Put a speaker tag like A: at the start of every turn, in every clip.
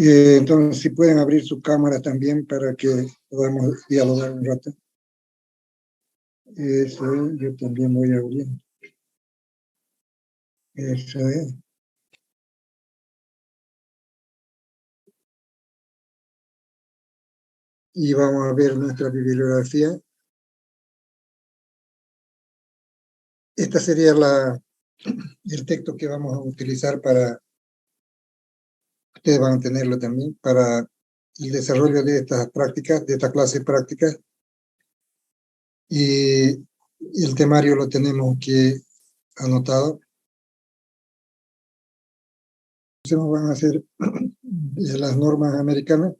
A: Entonces, si pueden abrir su cámara también para que podamos dialogar un rato. Eso es, yo también voy a abrir. Eso es. Y vamos a ver nuestra bibliografía. Esta sería el texto que vamos a utilizar para, ustedes van a tenerlo también, para el desarrollo de estas prácticas, de esta clase práctica. Y el temario lo tenemos aquí anotado. Entonces van a hacer las normas americanas.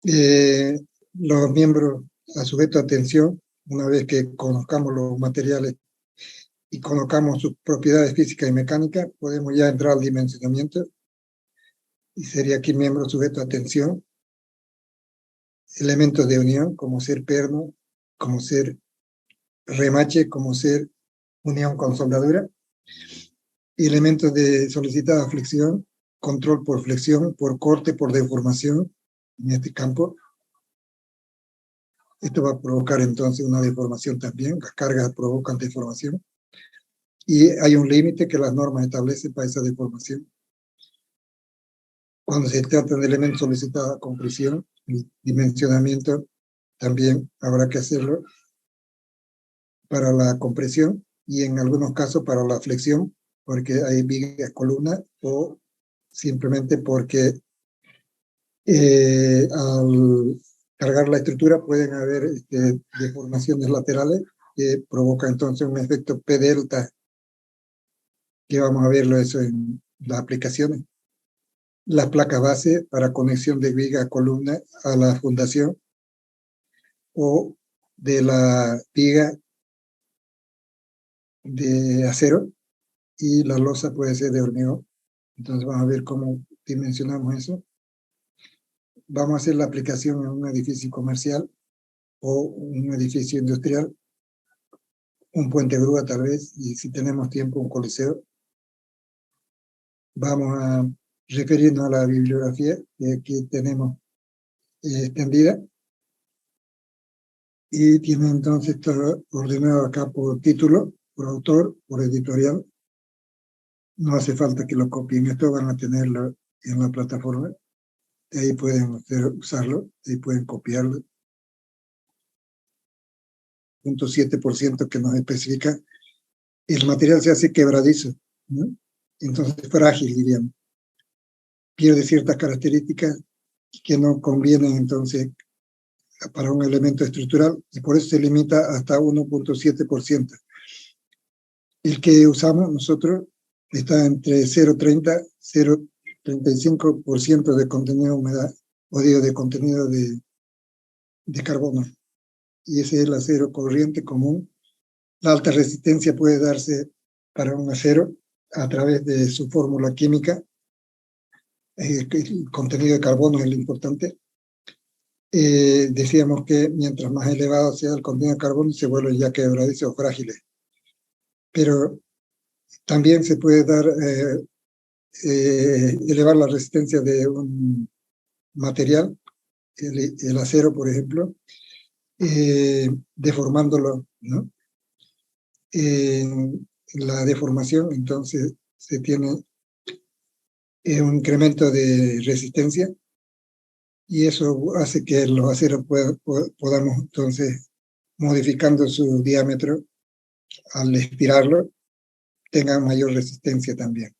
A: Los miembros a sujeto a atención, una vez que conozcamos los materiales y conozcamos sus propiedades físicas y mecánicas, podemos ya entrar al dimensionamiento. Y sería aquí miembro sujeto a atención. Elementos de unión, como ser perno, como ser remache, como ser unión con soldadura. Y elementos de solicitada flexión, control por flexión, por corte, por deformación, en este campo. Esto va a provocar entonces una deformación también, las cargas provocan deformación. Y hay un límite que las normas establecen para esa deformación. Cuando se trata de elementos solicitados con presión, el dimensionamiento también habrá que hacerlo para la compresión y en algunos casos para la flexión, porque hay vigas columna o simplemente porque al cargar la estructura pueden haber deformaciones laterales que provoca entonces un efecto P delta, que vamos a verlo eso en las aplicaciones. Las placas base para conexión de viga columna a la fundación o de la viga de acero y la losa puede ser de hormigón. Entonces vamos a ver cómo dimensionamos eso. Vamos a hacer la aplicación en un edificio comercial o un edificio industrial, un puente grúa tal vez, y si tenemos tiempo un coliseo. Vamos a referirnos a la bibliografía que aquí tenemos extendida. Y tiene entonces todo ordenado acá por título, por autor, por editorial. No hace falta que lo copien, esto van a tenerlo en la plataforma. Ahí pueden usarlo, ahí pueden copiarlo. 0.7% que nos especifica. El material se hace quebradizo, ¿no? Entonces frágil, diríamos. Pierde ciertas características que no convienen entonces para un elemento estructural y por eso se limita hasta 1.7%. El que usamos nosotros está entre 0.30 y 0.35% de contenido de humedad, o digo, de contenido de carbono. Y ese es el acero corriente común. La alta resistencia puede darse para un acero a través de su fórmula química. El contenido de carbono es lo importante. Decíamos que mientras más elevado sea el contenido de carbono, se vuelven ya quebradizos o frágiles. Pero también se puede dar, elevar la resistencia de un material, el acero, por ejemplo, deformándolo, ¿no? La deformación, entonces, se tiene un incremento de resistencia y eso hace que los aceros podamos, entonces, modificando su diámetro, al estirarlo, tengan mayor resistencia también.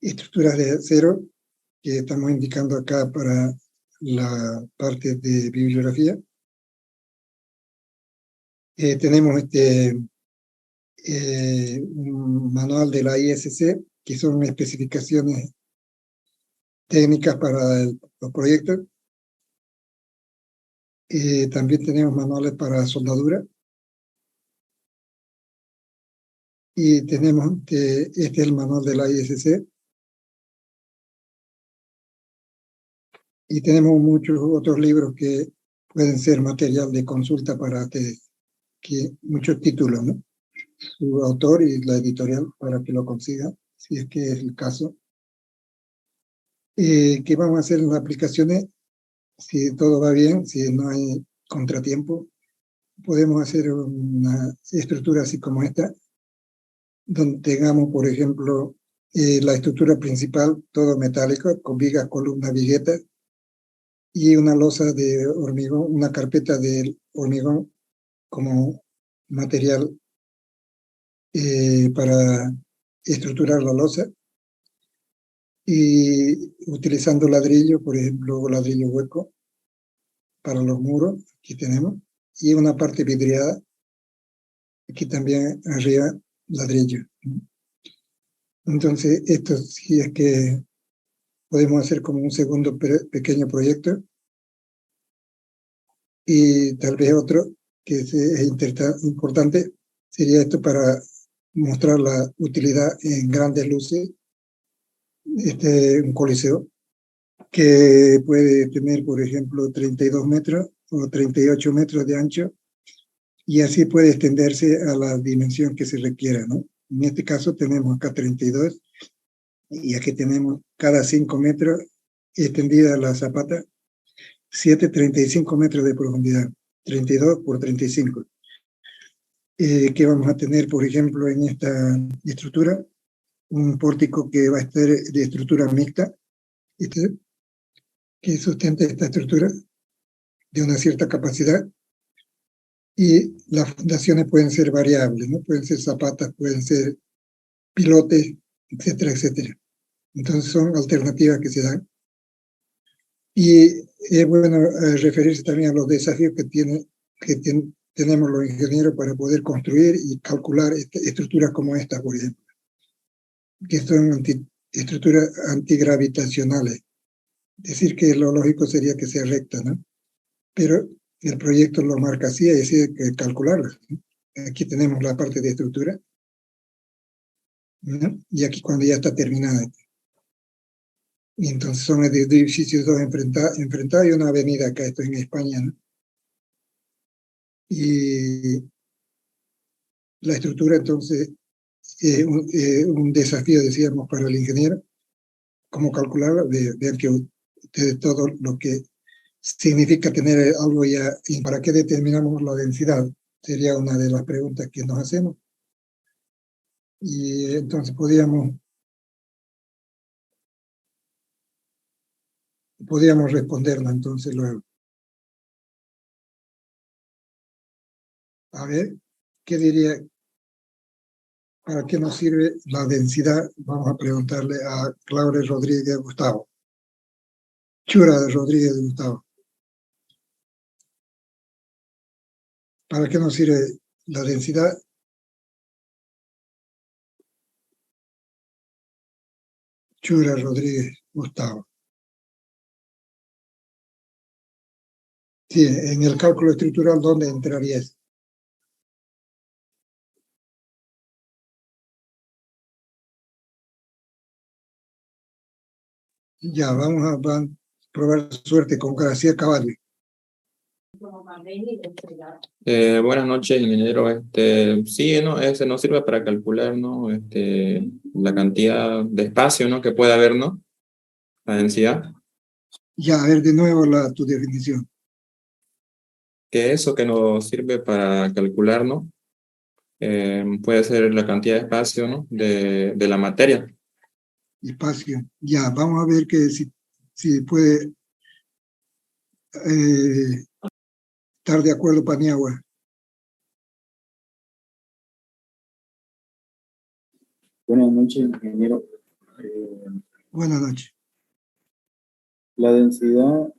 A: Estructuras de acero que estamos indicando acá para la parte de bibliografía. Tenemos un manual de la ISC, que son especificaciones técnicas para los proyectos. También tenemos manuales para soldadura. Y tenemos, este es el manual de la ISC. Y tenemos muchos otros libros que pueden ser material de consulta para ustedes, muchos títulos, ¿no? Su autor y la editorial para que lo consigan, si es que es el caso. ¿Qué vamos a hacer en las aplicaciones? Si todo va bien, si no hay contratiempo, podemos hacer una estructura así como esta, donde tengamos, por ejemplo, la estructura principal, todo metálico, con vigas, columnas, viguetas, y una losa de hormigón, una carpeta de hormigón como material para estructurar la losa, y utilizando ladrillo, por ejemplo, ladrillo hueco para los muros, aquí tenemos, y una parte vidriada, aquí también arriba, ladrillo. Entonces, esto sí es que podemos hacer como un segundo pequeño proyecto, y tal vez otro que es importante sería esto para mostrar la utilidad en grandes luces, un coliseo que puede tener, por ejemplo, 32 metros o 38 metros de ancho, y así puede extenderse a la dimensión que se requiera, ¿no? En este caso tenemos acá 32, y aquí tenemos cada 5 metros extendida la zapata, 35 metros de profundidad, 32 por 35. ¿Qué vamos a tener, por ejemplo, en esta estructura? Un pórtico que va a estar de estructura mixta, este, que sustenta esta estructura de una cierta capacidad, y las fundaciones pueden ser variables, ¿no? Pueden ser zapatas, pueden ser pilotes, etcétera, etcétera. Entonces son alternativas que se dan. Y es bueno referirse también a los desafíos que tenemos los ingenieros para poder construir y calcular estructuras como esta, por ejemplo, que son estructuras antigravitacionales. Es decir, que lo lógico sería que sea recta, ¿no? Pero el proyecto lo marca así, es decir, que calcularlas, ¿no? Aquí tenemos la parte de estructura, ¿no? Y aquí cuando ya está terminada. Y entonces son edificios dos enfrentados y una avenida acá, esto en España, ¿no? Y la estructura, entonces, un desafío, decíamos, para el ingeniero, cómo calcularla, ver que ustedes todo lo que significa tener algo ya, y para qué determinamos la densidad, sería una de las preguntas que nos hacemos. Y entonces podíamos responderla entonces luego. A ver, ¿qué diría? ¿Para qué nos sirve la densidad? Vamos a preguntarle a Claudia Rodríguez Gustavo. Chura Rodríguez Gustavo. ¿Para qué nos sirve la densidad? Chura Rodríguez Gustavo. Sí, en el cálculo estructural, ¿dónde entraría eso? Ya, vamos a probar suerte con García Caballo.
B: Buenas noches, ingeniero. Sí, ¿no? Ese nos sirve para calcular, ¿no? La cantidad de espacio, ¿no? Que puede haber, ¿no? La densidad.
A: Ya, a ver de nuevo tu definición.
B: Que eso que nos sirve para calcular, ¿no? Puede ser la cantidad de espacio, ¿no? De la materia.
A: Espacio. Ya, vamos a ver que si puede estar de acuerdo Paniagua.
C: Buenas noches, ingeniero.
A: Buenas noches.
C: La densidad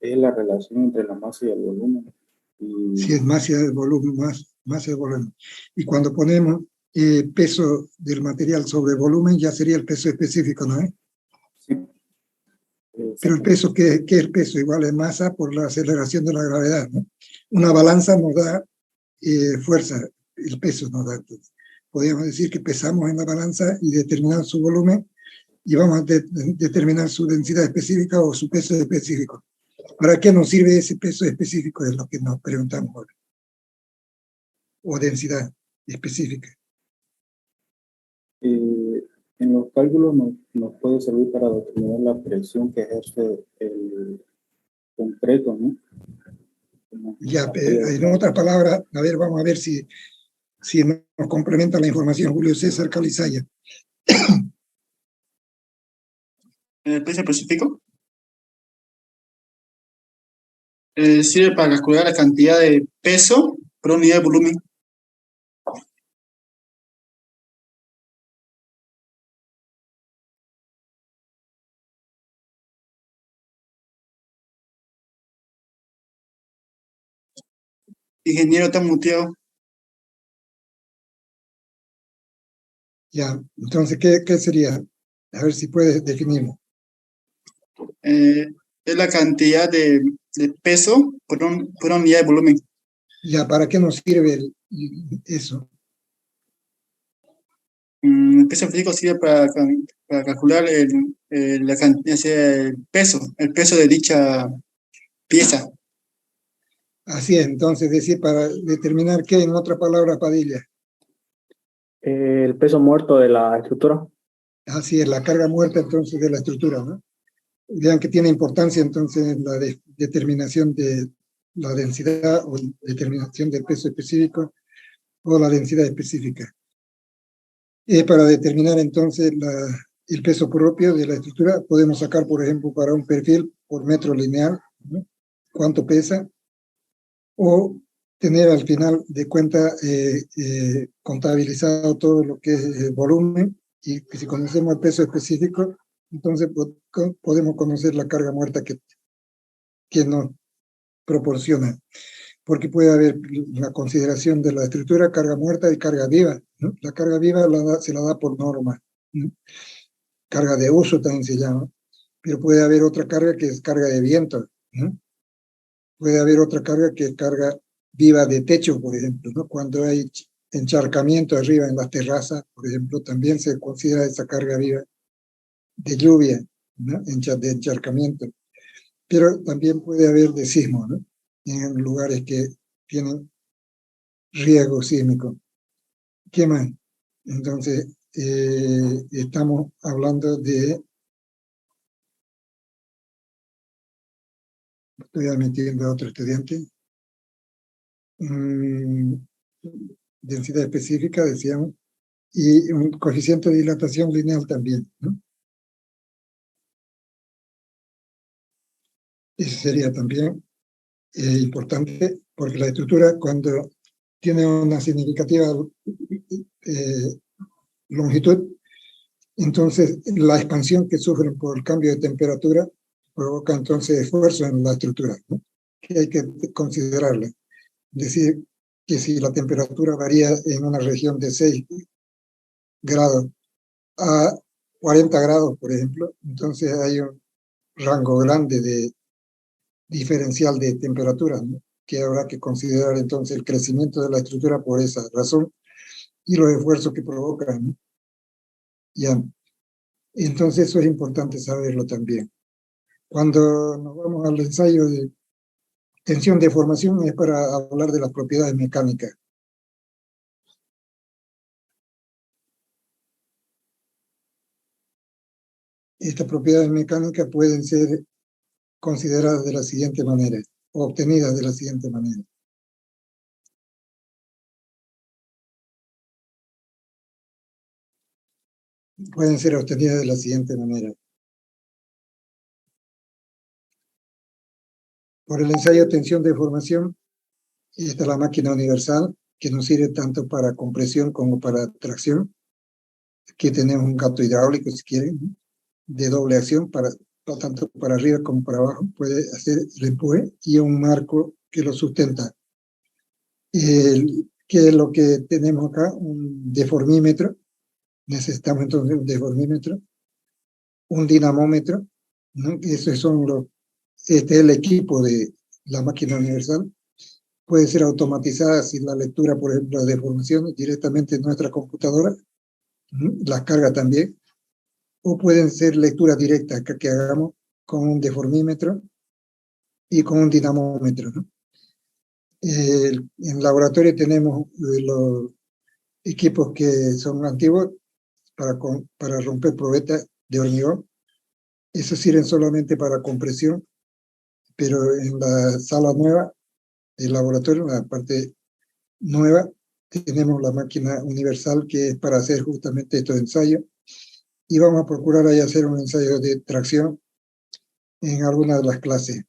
C: es la relación entre la masa y el volumen.
A: Si es masa del volumen, masa del volumen. Y cuando ponemos peso del material sobre volumen, ya sería el peso específico, ¿no?
C: Sí.
A: Pero el peso, ¿qué es el peso? Igual es masa por la aceleración de la gravedad, ¿no? Una balanza nos da fuerza, el peso nos da. Entonces, podríamos decir que pesamos en la balanza y determinamos su volumen, y vamos a determinar su densidad específica o su peso específico. ¿Para qué nos sirve ese peso específico? Es lo que nos preguntamos ahora. O densidad específica.
C: En los cálculos nos puede servir para determinar la presión que ejerce el concreto, ¿no?
A: Ya, en otras palabras, a ver, vamos a ver si nos complementa la información Julio César Calizaya.
D: El peso específico sirve para calcular la cantidad de peso por unidad de volumen. Ingeniero, está muteado.
A: Ya, entonces, ¿qué sería? A ver si puedes definirlo.
D: Es la cantidad de peso por unidad de volumen.
A: Ya, ¿para qué nos sirve eso?
D: El peso físico sirve para calcular la cantidad, el peso de dicha pieza.
A: Así es, entonces, decir, para determinar qué, en otra palabra, Padilla.
E: El peso muerto de la estructura.
A: Así es, la carga muerta entonces de la estructura, ¿no? Vean que tiene importancia entonces la determinación de la densidad o determinación del peso específico o la densidad específica. Para determinar entonces el peso propio de la estructura, podemos sacar, por ejemplo, para un perfil por metro lineal, ¿no? Cuánto pesa, o tener al final de cuenta contabilizado todo lo que es el volumen, y si conocemos el peso específico, entonces podemos conocer la carga muerta que nos proporciona, porque puede haber la consideración de la estructura, carga muerta y carga viva, ¿no? La carga viva se la da por norma, ¿no? Carga de uso también se llama, pero puede haber otra carga que es carga de viento, ¿no? Puede haber otra carga que es carga viva de techo, por ejemplo, ¿no? Cuando hay encharcamiento arriba en las terrazas, por ejemplo, también se considera esa carga viva de lluvia, ¿no? De encharcamiento. Pero también puede haber de sismo, ¿no? En lugares que tienen riesgo sísmico. ¿Qué más? Entonces, estamos hablando de... Estoy admitiendo a otro estudiante. Densidad específica, decíamos, y un coeficiente de dilatación lineal también, ¿no? Eso sería también importante, porque la estructura, cuando tiene una significativa longitud, entonces la expansión que sufren por el cambio de temperatura provoca entonces esfuerzo en la estructura, ¿no? Que hay que considerarla. Decir que si la temperatura varía en una región de 6 grados a 40 grados, por ejemplo, entonces hay un rango grande de diferencial de temperatura, ¿no? Que habrá que considerar entonces el crecimiento de la estructura por esa razón y los esfuerzos que provocan, ¿no? Ya. Entonces eso es importante saberlo también. Cuando nos vamos al ensayo de tensión de formación es para hablar de las propiedades mecánicas. Estas propiedades mecánicas pueden ser consideradas de la siguiente manera, o obtenidas de la siguiente manera. Pueden ser obtenidas de la siguiente manera. Por el ensayo de tensión de formación, esta es la máquina universal, que nos sirve tanto para compresión como para tracción. Aquí tenemos un gato hidráulico, si quieren, ¿no? De doble acción, tanto para arriba como para abajo, puede hacer el empuje, y un marco que lo sustenta. ¿Qué es lo que tenemos acá? Un deformímetro. Necesitamos entonces un deformímetro, un dinamómetro, ¿no? Este es el equipo de la máquina universal. Puede ser automatizada si la lectura, por ejemplo, de deformaciones directamente en nuestra computadora, ¿no? Las carga también. O pueden ser lecturas directas que hagamos con un deformímetro y con un dinamómetro, ¿no? En laboratorio tenemos los equipos que son antiguos, para romper probetas de hormigón. Esos sirven solamente para compresión, pero en la sala nueva del laboratorio, en la parte nueva, tenemos la máquina universal que es para hacer justamente estos ensayos. Y vamos a procurar ahí hacer un ensayo de tracción en alguna de las clases.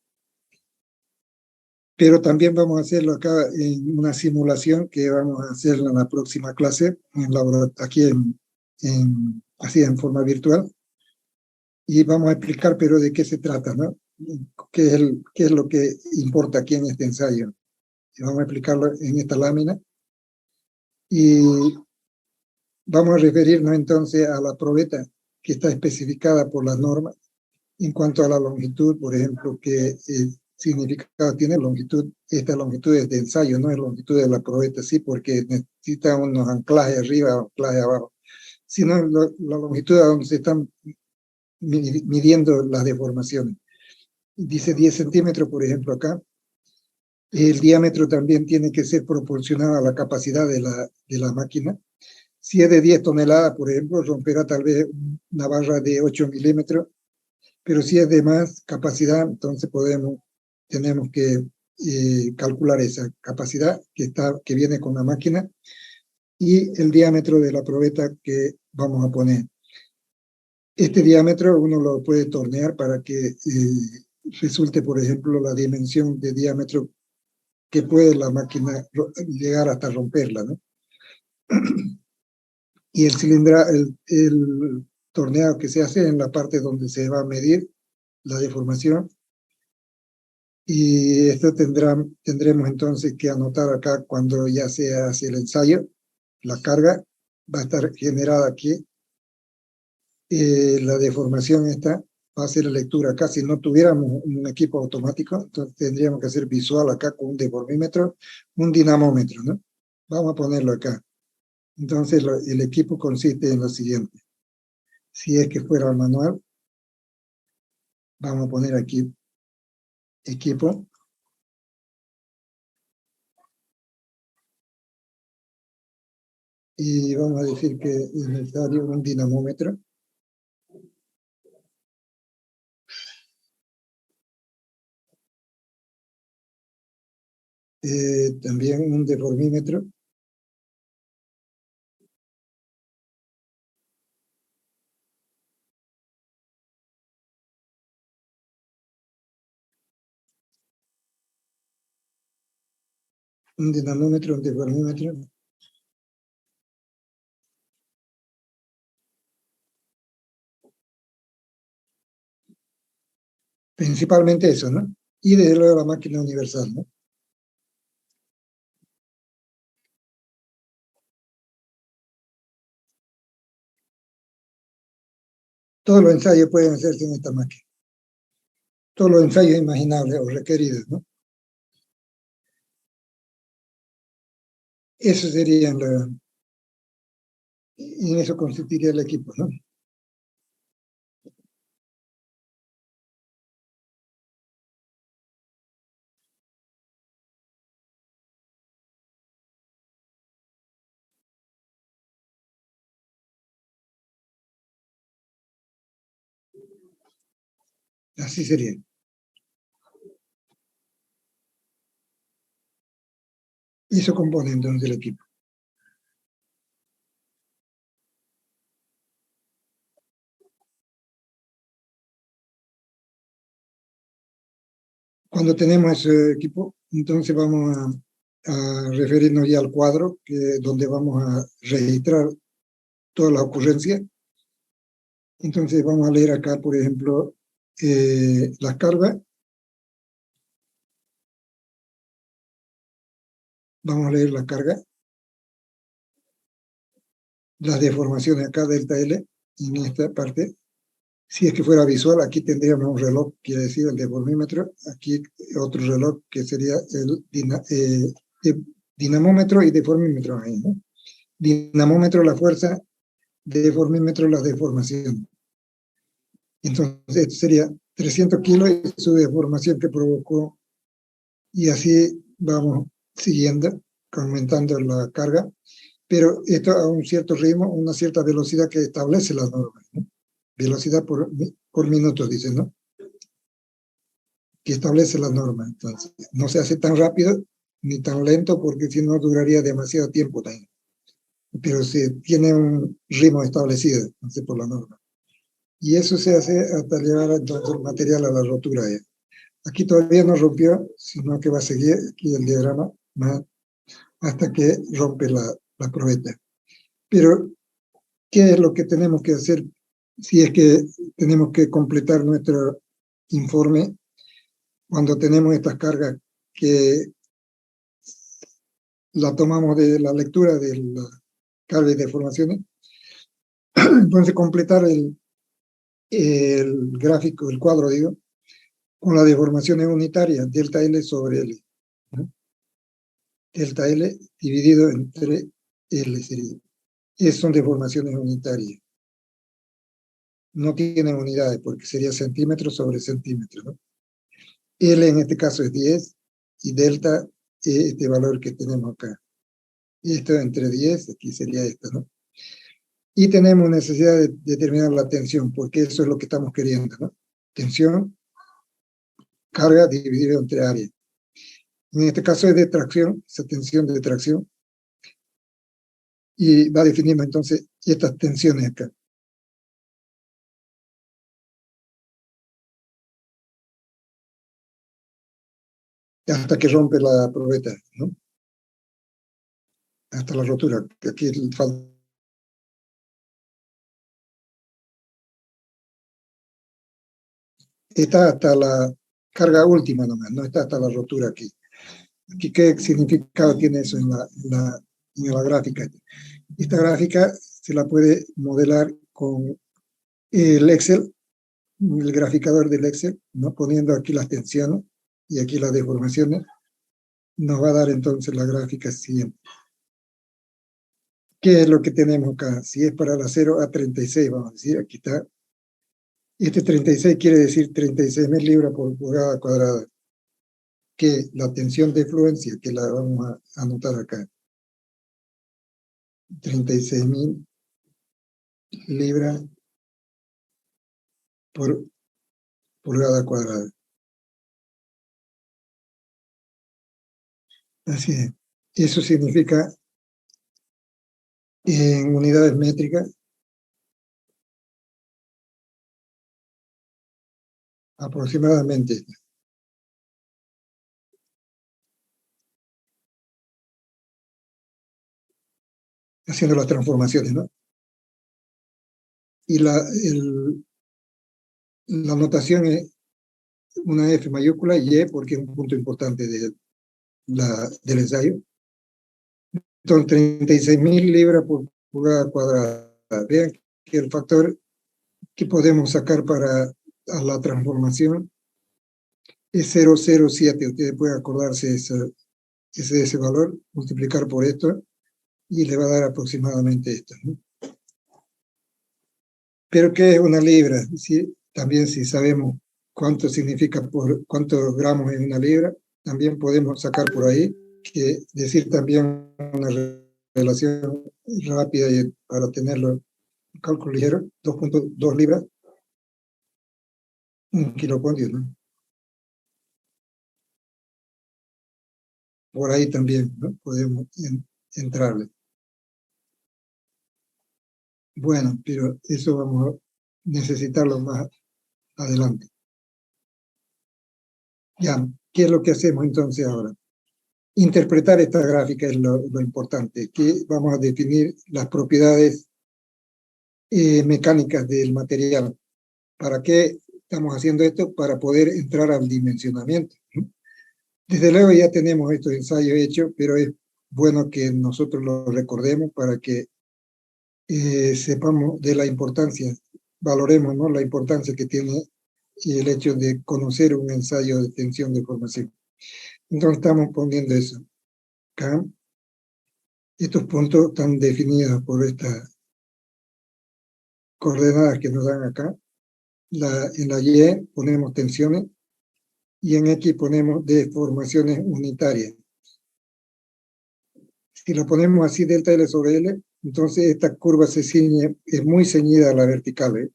A: Pero también vamos a hacerlo acá en una simulación que vamos a hacer en la próxima clase, aquí así en forma virtual. Y vamos a explicar, pero de qué se trata, ¿no? ¿Qué es lo que importa aquí en este ensayo? Y vamos a explicarlo en esta lámina. Y vamos a referirnos entonces a la probeta que está especificada por las normas. En cuanto a la longitud, por ejemplo, ¿qué significado tiene longitud? Esta longitud es de ensayo, no es longitud de la probeta, sí, porque necesita unos anclajes arriba o anclajes abajo, sino la longitud a donde se están midiendo las deformaciones. Dice 10 centímetros, por ejemplo, acá. El diámetro también tiene que ser proporcional a la capacidad de la máquina. Si es de 10 toneladas, por ejemplo, romperá tal vez una barra de 8 milímetros, pero si es de más capacidad, entonces tenemos que calcular esa capacidad que viene con la máquina y el diámetro de la probeta que vamos a poner. Este diámetro uno lo puede tornear para que resulte, por ejemplo, la dimensión de diámetro que puede la máquina llegar hasta romperla, ¿no? Y el torneado que se hace en la parte donde se va a medir la deformación. Y esto tendremos entonces que anotar acá cuando ya se hace el ensayo. La carga va a estar generada aquí. La deformación esta va a ser la lectura acá. Si no tuviéramos un equipo automático, entonces tendríamos que hacer visual acá con un deformímetro, un dinamómetro, ¿no? Vamos a ponerlo acá. Entonces el equipo consiste en lo siguiente. Si es que fuera manual, vamos a poner aquí equipo. Y vamos a decir que es necesario un dinamómetro. También un deformímetro. Un dinamómetro, un deformímetro. Principalmente eso, ¿no? Y desde luego la máquina universal, ¿no? Todos los ensayos pueden hacerse en esta máquina. Todos los ensayos imaginables o requeridos, ¿no? Eso sería en eso consistiría el equipo, ¿no? Así sería. Eso compone entonces el equipo. Cuando tenemos ese equipo, entonces vamos a referirnos ya al cuadro donde vamos a registrar todas las ocurrencias. Entonces vamos a leer acá, por ejemplo, las cargas. Vamos a leer la carga. Las deformaciones acá, delta L, en esta parte. Si es que fuera visual, aquí tendríamos un reloj, quiere decir el deformímetro. Aquí otro reloj que sería el dinamómetro y deformímetro ahí, ¿no? Dinamómetro la fuerza, deformímetro la deformación. Entonces, esto sería 300 kilos y su deformación que provocó. Y así vamos siguiendo, aumentando la carga. pero esto a un cierto ritmo, una cierta velocidad que establece la norma, ¿no? Velocidad por minuto, dice, ¿no? Que establece la norma. Entonces, no se hace tan rápido ni tan lento porque si no duraría demasiado tiempo también. Pero se tiene un ritmo establecido, entonces, por la norma. Y eso se hace hasta llevar entonces el material a la rotura. ¿Ya? Aquí todavía no rompió, sino que va a seguir aquí el diagrama hasta que rompe la probeta. Pero, ¿qué es lo que tenemos que hacer si es que tenemos que completar nuestro informe cuando tenemos estas cargas que la tomamos de la lectura de la carga de deformaciones? Entonces, completar el gráfico, el cuadro, digo, con las deformaciones unitarias, delta L sobre L. ¿No? Delta L dividido entre L sería. Esas son deformaciones unitarias. No tienen unidades porque sería centímetros sobre centímetros, ¿no? L en este caso es 10 y delta es este valor que tenemos acá. Esto entre 10, aquí sería esto, ¿no? Y tenemos necesidad de determinar la tensión, porque eso es lo que estamos queriendo, ¿no? Tensión, carga dividido entre área. En este caso es de tracción, esa tensión de tracción. Y va a definirnos entonces estas tensiones acá. Hasta que rompe la probeta, ¿no? Hasta la rotura, que aquí falta. Está hasta la carga última nomás, no está hasta la rotura aquí. Aquí, ¿qué significado tiene eso en la gráfica? Esta gráfica se la puede modelar con el Excel, el graficador del Excel, ¿no? Poniendo aquí las tensiones y aquí las deformaciones, nos va a dar entonces la gráfica siguiente. ¿Qué es lo que tenemos acá? Si es para la 0 a 36, vamos a decir, aquí está. Este 36 quiere decir 36.000 libras por pulgada cuadrada. Que la tensión de fluencia, que la vamos a anotar acá, 36.000 libras por pulgada cuadrada. Así es. Eso significa en unidades métricas aproximadamente. Haciendo las transformaciones, ¿no? Y la notación es una F mayúscula y E porque es un punto importante del ensayo. Entonces, 36.000 libras por pulgada cuadrada. Vean que el factor que podemos sacar para la transformación es 0,07. Ustedes pueden acordarse ese valor, multiplicar por esto y le va a dar aproximadamente esto, ¿no? Pero ¿qué es una libra? ¿Sí? También si sabemos cuánto significa por cuántos gramos es una libra, también podemos sacar por ahí, que decir también una relación rápida y para tenerlo en cálculo ligero, 2.2 libras, un kilocondio, ¿no? Por ahí también, ¿no? Podemos entrarle. Bueno, pero eso vamos a necesitarlo más adelante. Ya, ¿qué es lo que hacemos entonces ahora? Interpretar esta gráfica es lo importante, que vamos a definir las propiedades mecánicas del material. ¿Para qué estamos haciendo esto? Para poder entrar al dimensionamiento, ¿no? Desde luego ya tenemos estos ensayos hechos, pero es bueno que nosotros lo recordemos para que sepamos de la importancia, valoremos, ¿no? La importancia que tiene el hecho de conocer un ensayo de tensión de formación. Entonces estamos poniendo eso. Acá, estos puntos están definidos por estas coordenadas que nos dan acá. En la Y ponemos tensiones y en X ponemos deformaciones unitarias. Si lo ponemos así, delta L sobre L, entonces esta curva se ciñe, es muy ceñida a la vertical, ¿eh?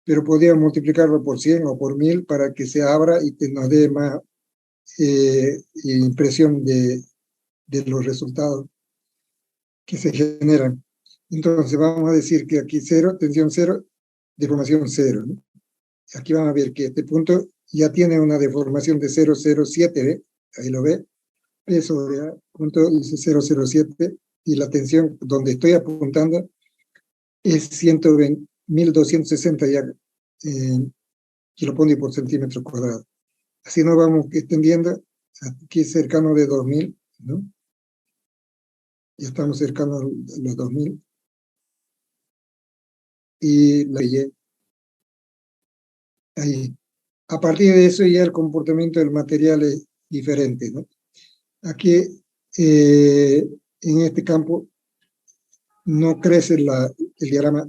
A: Pero podríamos multiplicarlo por 100 o por 1000 para que se abra y nos dé más impresión de los resultados que se generan. Entonces vamos a decir que aquí 0, tensión 0, deformación 0, ¿no? Aquí van a ver que este punto ya tiene una deformación de 0,07, ¿ve? Ahí lo ve. P sobre A, punto dice 0,07, y la tensión donde estoy apuntando es 120.260 ya, kilopascales por centímetro cuadrado. Así nos vamos extendiendo, aquí cercano de 2000, ¿no? Ya estamos cercanos a los 2000. Y la Y ahí. A partir de eso ya el comportamiento del material es diferente, ¿no? Aquí, en este campo, no crece el diagrama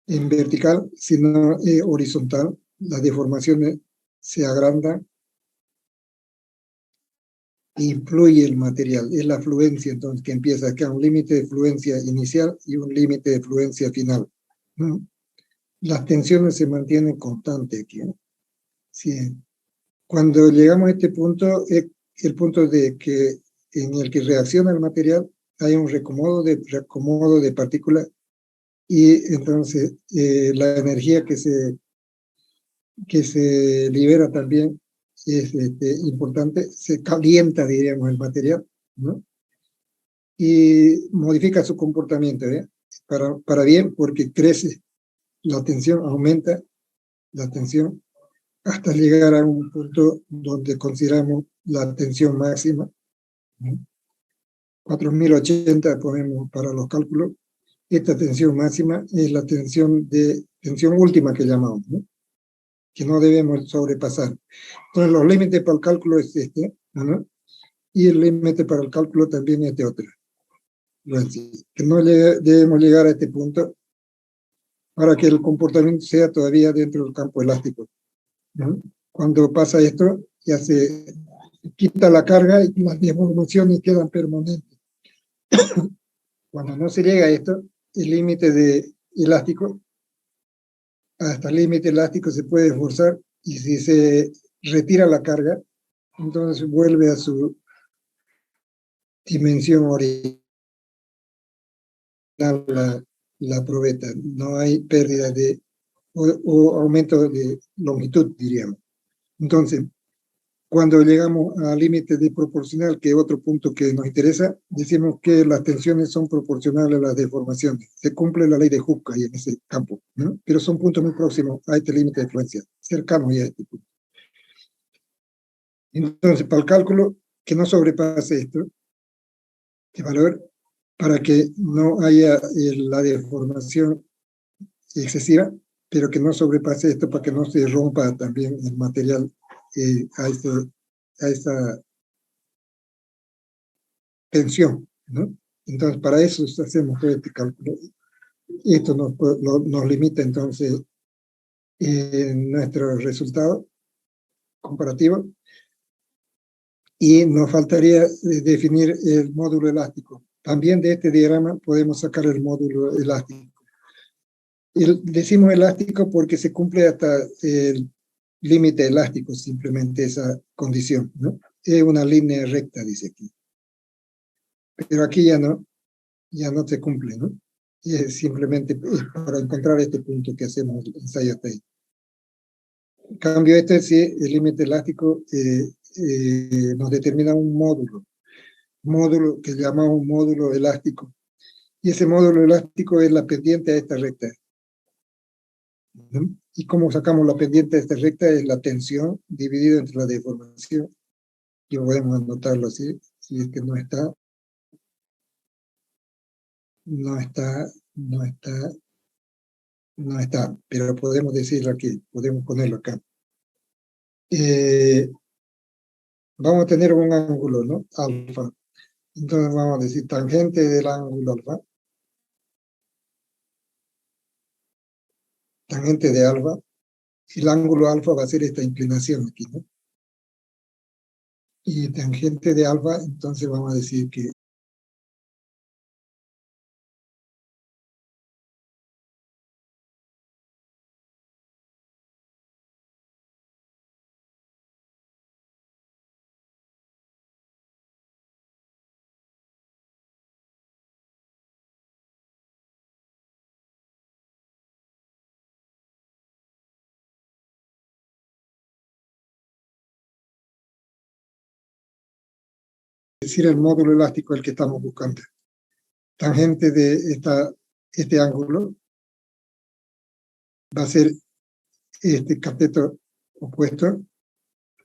A: en vertical, sino horizontal. Las deformaciones se agrandan. Influye el material, es la fluencia entonces que empieza acá, un límite de fluencia inicial y un límite de fluencia final, ¿no? Las tensiones se mantienen constantes aquí, ¿no? Sí. Cuando llegamos a este punto, es el punto de que en el que reacciona el material, hay un reacomodo de partículas y entonces la energía que se libera también es importante, se calienta, diríamos, el material, ¿no? Y modifica su comportamiento, ¿eh? Para bien, porque crece, la tensión aumenta, la tensión, hasta llegar a un punto donde consideramos la tensión máxima, ¿no? 4080 ponemos para los cálculos. Esta tensión máxima es la tensión última que llamamos, ¿no? Que no debemos sobrepasar. Entonces los límites para el cálculo es este, ¿no? Y el límite para el cálculo también es este otro. Que no debemos llegar a este punto para que el comportamiento sea todavía dentro del campo elástico, ¿no? Cuando pasa esto, ya se quita la carga y las deformaciones quedan permanentes. Cuando no se llega a esto, el límite de elástico, hasta el límite elástico se puede esforzar, y si se retira la carga, entonces vuelve a su dimensión original la probeta. No hay pérdida o aumento de longitud, diríamos. Entonces, cuando llegamos al límite de proporcional, que es otro punto que nos interesa, decimos que las tensiones son proporcionales a las deformaciones. Se cumple la ley de Hooke ahí en ese campo, ¿no? Pero son puntos muy próximos a este límite de fluencia, cercanos ya a este punto. Entonces, para el cálculo, que no sobrepase esto, este valor, para que no haya la deformación excesiva, pero que no sobrepase esto para que no se rompa también el material a esta tensión, ¿no? Entonces, para eso hacemos todo este cálculo. Esto nos limita entonces nuestro resultado comparativo, y nos faltaría definir el módulo elástico. También de este diagrama podemos sacar el módulo elástico. Decimos elástico porque se cumple hasta el límite elástico, simplemente esa condición, ¿no? Es una línea recta, dice aquí. Pero aquí ya no se cumple, ¿no? Y es simplemente para encontrar este punto que hacemos el ensayo hasta ahí. En cambio, sí, el límite elástico nos determina un módulo que llamamos módulo elástico. Y ese módulo elástico es la pendiente a esta recta, ¿no? Y como sacamos la pendiente de esta recta es la tensión dividida entre la deformación. Y podemos anotarlo así, si es que no está, pero podemos decirlo aquí, podemos ponerlo acá. Vamos a tener un ángulo, ¿no? Alfa. Entonces vamos a decir tangente del ángulo alfa. Tangente de alfa. El ángulo alfa va a ser esta inclinación aquí, ¿no? Y tangente de alfa, entonces vamos a decir que decir el módulo elástico el que estamos buscando. Tangente de este ángulo va a ser este cateto opuesto,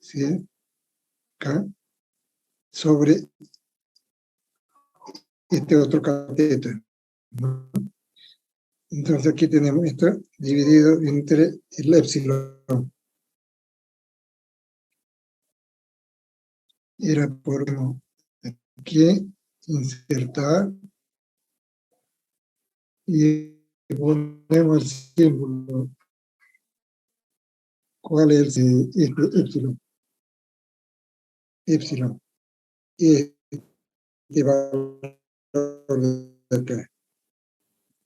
A: ¿sí? Acá, sobre este otro cateto, ¿no? Entonces aquí tenemos esto dividido entre el épsilon. Era por aquí insertar y ponemos el símbolo. ¿Cuál es este épsilon? Épsilon. Este valor de acá,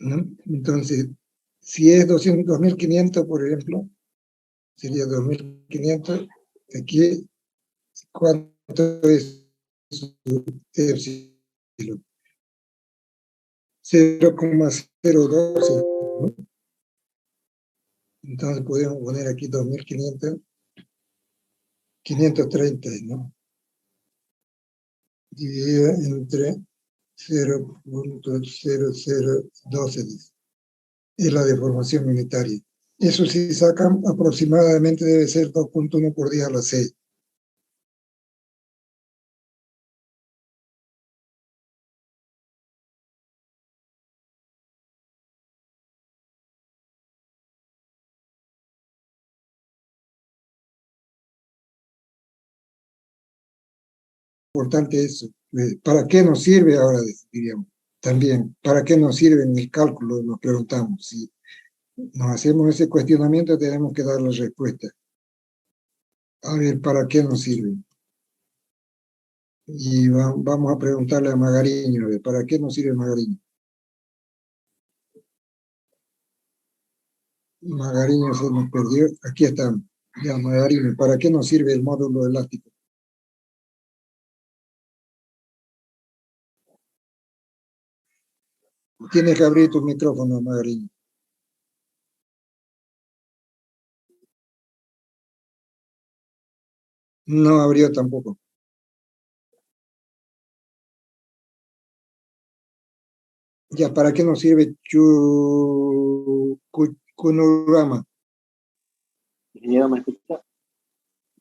A: ¿no? Entonces, si es 2.500, por ejemplo, sería 2.500. Aquí, ¿cuánto es su épsilon? 0,012, ¿no? Entonces podemos poner aquí 2.500, 530, ¿no? Dividido entre 0,0012, dice. Es la deformación unitaria. Eso si sacan aproximadamente debe ser 2,1 por 10 a la 6. Importante eso. ¿Para qué nos sirve ahora, diríamos? También, ¿para qué nos sirve en el cálculo? Nos preguntamos. Si nos hacemos ese cuestionamiento, tenemos que dar la respuesta. A ver, ¿para qué nos sirve? Y vamos a preguntarle a Magariño, ¿para qué nos sirve Magariño? Magariño se nos perdió. Aquí está. Ya, Magariño, ¿para qué nos sirve el módulo elástico? Tienes que abrir tu micrófono, Magariño. No abrió tampoco. Ya, ¿para qué nos sirve Kunurama?
E: Ingeniero, ¿me escucha?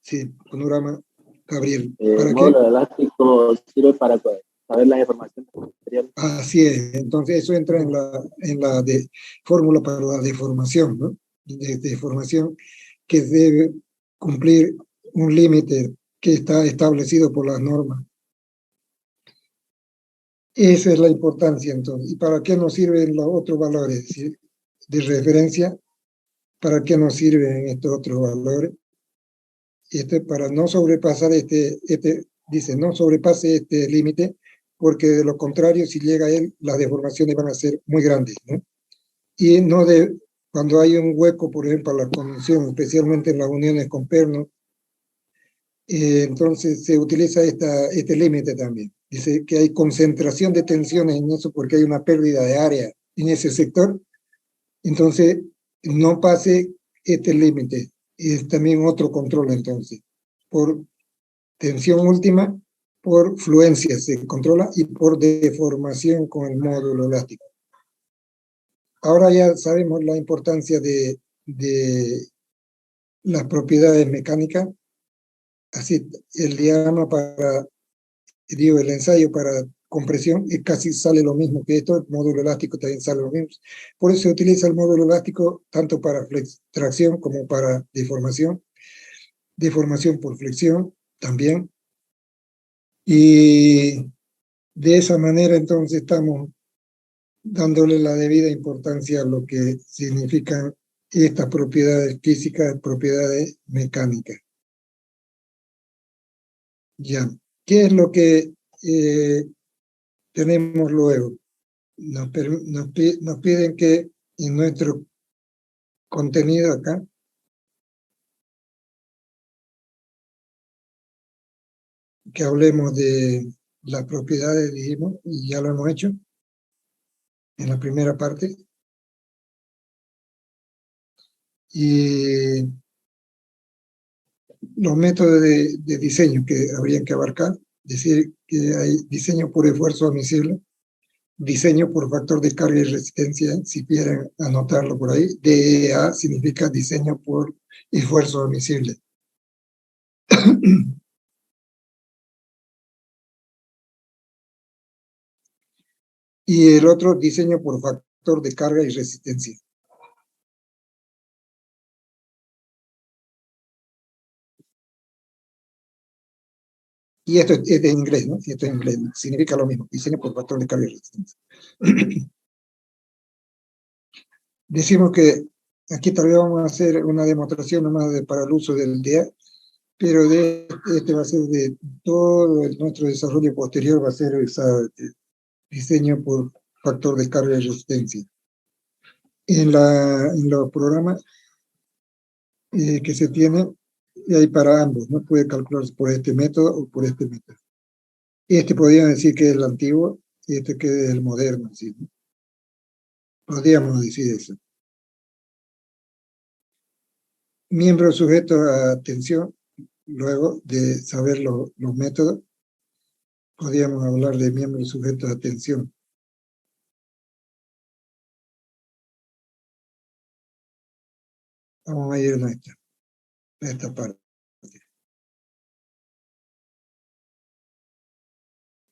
A: Sí, Kunurama, Gabriel.
E: El
A: ¿Para qué?
E: módulo elástico sirve para saber las informaciones del material.
A: Así es. Entonces eso entra en la fórmula para la deformación, ¿no? Deformación que debe cumplir un límite que está establecido por las normas. Esa es la importancia, entonces. ¿Y para qué nos sirven los otros valores? Es decir, de referencia, ¿para qué nos sirven estos otros valores? Para no sobrepasar dice, no sobrepase este límite, porque de lo contrario, si llega a él, las deformaciones van a ser muy grandes, ¿no? Y cuando hay un hueco, por ejemplo, la convención, especialmente en las uniones con perno, entonces se utiliza este límite también. Dice que hay concentración de tensiones en eso porque hay una pérdida de área en ese sector. Entonces, no pase este límite. Y es también otro control, entonces. Por tensión última, por fluencia se controla y por deformación con el módulo elástico. Ahora ya sabemos la importancia de las propiedades mecánicas. Así, el diagrama el ensayo para compresión casi sale lo mismo que esto, el módulo elástico también sale lo mismo. Por eso se utiliza el módulo elástico tanto para tracción como para deformación por flexión también. Y de esa manera entonces estamos dándole la debida importancia a lo que significan estas propiedades físicas, propiedades mecánicas. Ya, ¿qué es lo que tenemos luego? Nos piden que en nuestro contenido acá, que hablemos de las propiedades, dijimos, y ya lo hemos hecho en la primera parte. Y los métodos de diseño que habrían que abarcar, decir que hay diseño por esfuerzo admisible, diseño por factor de carga y resistencia, si quieren anotarlo por ahí. DEA significa diseño por esfuerzo admisible. Y el otro, diseño por factor de carga y resistencia. Y esto es de inglés, ¿no? Esto es inglés, ¿no? Significa lo mismo, diseño por factor de carga y resistencia. Decimos que aquí tal vez vamos a hacer una demostración nomás para el uso del DEA, pero este va a ser de todo nuestro desarrollo posterior, va a ser diseño por factor de carga y resistencia. En los programas que se tienen, hay para ambos, ¿no? Puede calcularse por este método o por este método. Este podrían decir que es el antiguo y este que es el moderno, ¿sí? Podríamos decir eso. Miembro sujeto a atención, luego de saber los métodos, podríamos hablar de miembro sujeto a atención. Vamos a ir a esta parte.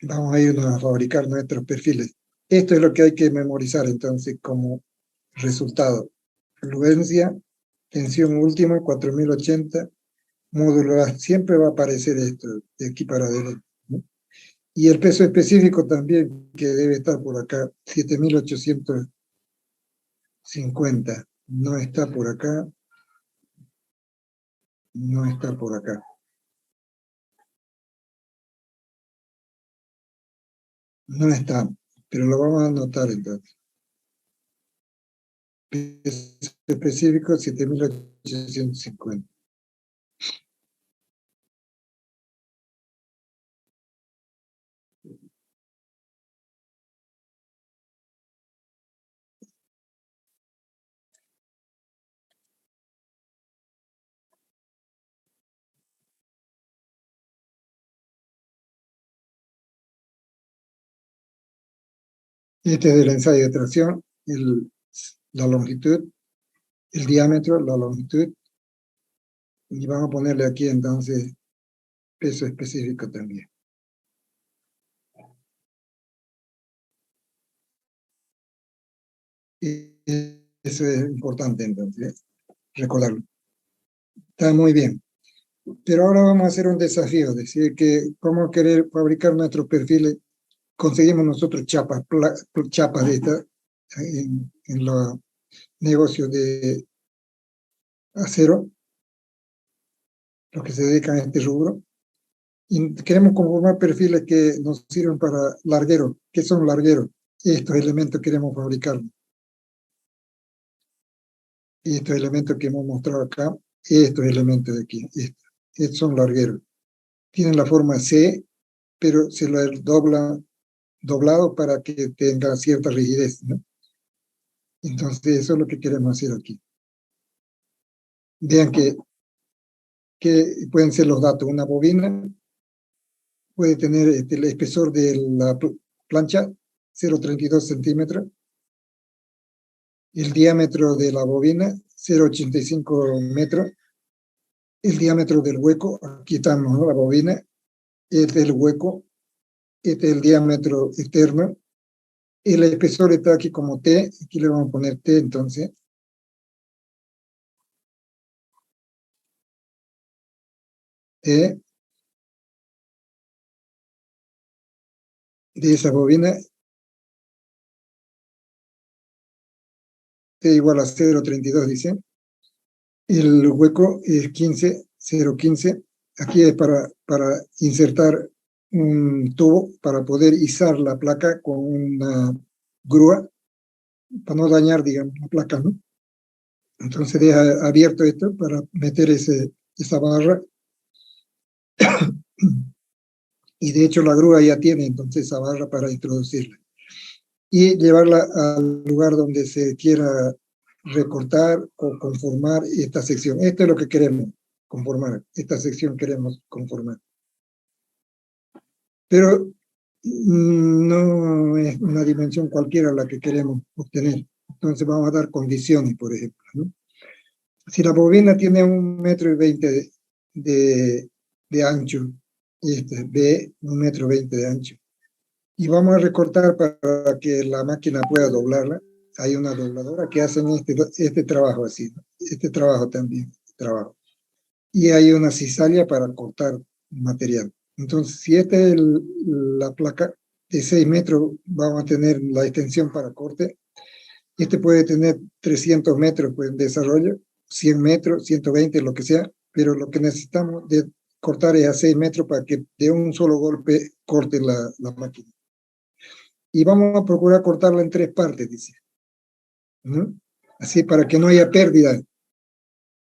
A: Vamos a irnos a fabricar nuestros perfiles. Esto es lo que hay que memorizar entonces como resultado. Fluencia, tensión última, 4080, módulo A. Siempre va a aparecer esto de aquí para adelante, ¿no? Y el peso específico también, que debe estar por acá, 7850. No está por acá. No está por acá. No está, pero lo vamos a anotar entonces. Peso específico 7850. Este es del ensayo de tracción, la longitud, el diámetro, la longitud, y vamos a ponerle aquí entonces peso específico también. Y eso es importante entonces, recordarlo. Está muy bien. Pero ahora vamos a hacer un desafío, decir que cómo querer fabricar nuestros perfiles. Conseguimos nosotros chapas de estas en los negocios de acero, los que se dedican a este rubro. Y queremos conformar perfiles que nos sirven para largueros. ¿Qué son largueros? Estos elementos queremos fabricar. Estos elementos que hemos mostrado acá, estos elementos de aquí, estos son largueros. Tienen la forma C, pero se lo doblado para que tenga cierta rigidez, ¿no? Entonces eso es lo que queremos hacer aquí. Vean que pueden ser los datos. Una bobina puede tener el espesor de la plancha, 0,32 centímetros. El diámetro de la bobina, 0,85 metros. El diámetro del hueco, aquí estamos, ¿no? La bobina, este es el hueco, este es el diámetro externo. El espesor está aquí como T, aquí le vamos a poner T entonces. T de esa bobina, T igual a 0,32 dice. El hueco es 15, 0,15. Aquí es para insertar un tubo para poder izar la placa con una grúa, para no dañar, digamos, la placa, ¿no? Entonces deja abierto esto para meter esa barra. Y de hecho la grúa ya tiene entonces esa barra para introducirla. Y llevarla al lugar donde se quiera recortar o conformar esta sección. Esto es lo que queremos conformar. Esta sección queremos conformar. pero no es una dimensión cualquiera la que queremos obtener. Entonces vamos a dar condiciones, por ejemplo, ¿no? Si la bobina tiene 1,20 m de ancho, este B, 1,20 m de ancho, y vamos a recortar para que la máquina pueda doblarla, hay una dobladora que hacen este trabajo así, ¿no? Este trabajo también, trabajo. Y hay una cizalla para cortar material. Entonces, si esta es la placa de 6 metros, vamos a tener la extensión para corte. Este puede tener 300 metros pues, en desarrollo, 100 metros, 120, lo que sea, pero lo que necesitamos de cortar es a 6 metros para que de un solo golpe corte la máquina. Y vamos a procurar cortarla en 3 partes, dice, ¿no? Así para que no haya pérdida.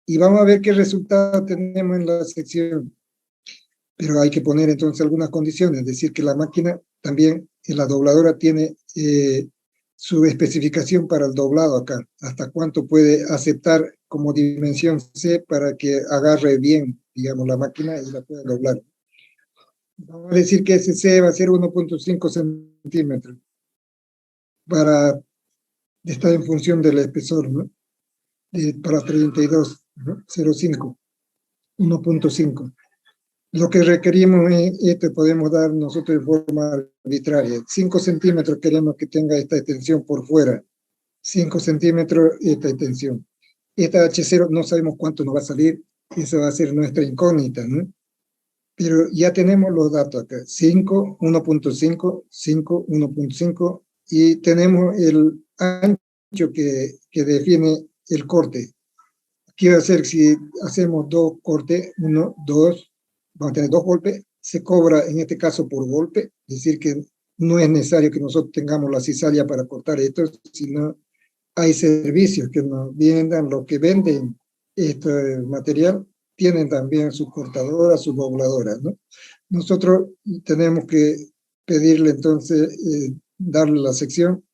A: Y vamos a ver qué resultado tenemos en la sección. Pero hay que poner entonces algunas condiciones, es decir, que la máquina también, la dobladora tiene su especificación para el doblado acá, hasta cuánto puede aceptar como dimensión C para que agarre bien, digamos, la máquina y la pueda doblar. Vamos a decir que ese C va a ser 1,5 centímetros para estar en función del espesor, ¿no? Para 32, ¿no? 0,5, 1,5. Lo que requerimos es podemos dar nosotros de forma arbitraria. 5 centímetros queremos que tenga esta extensión por fuera. 5 centímetros esta extensión. Esta H0 no sabemos cuánto nos va a salir. Esa va a ser nuestra incógnita, ¿no? Pero ya tenemos los datos acá. 5, 1,5, 5, 1,5. Y tenemos el ancho que define el corte. ¿Qué va a hacer si hacemos 2 cortes? 1, 2. Vamos a tener 2 golpes, se cobra en este caso por golpe, es decir que no es necesario que nosotros tengamos la cizalla para cortar esto, sino hay servicios que nos vendan, los que venden este material, tienen también sus cortadoras, sus dobladoras, ¿no? Nosotros tenemos que pedirle entonces, darle la sección,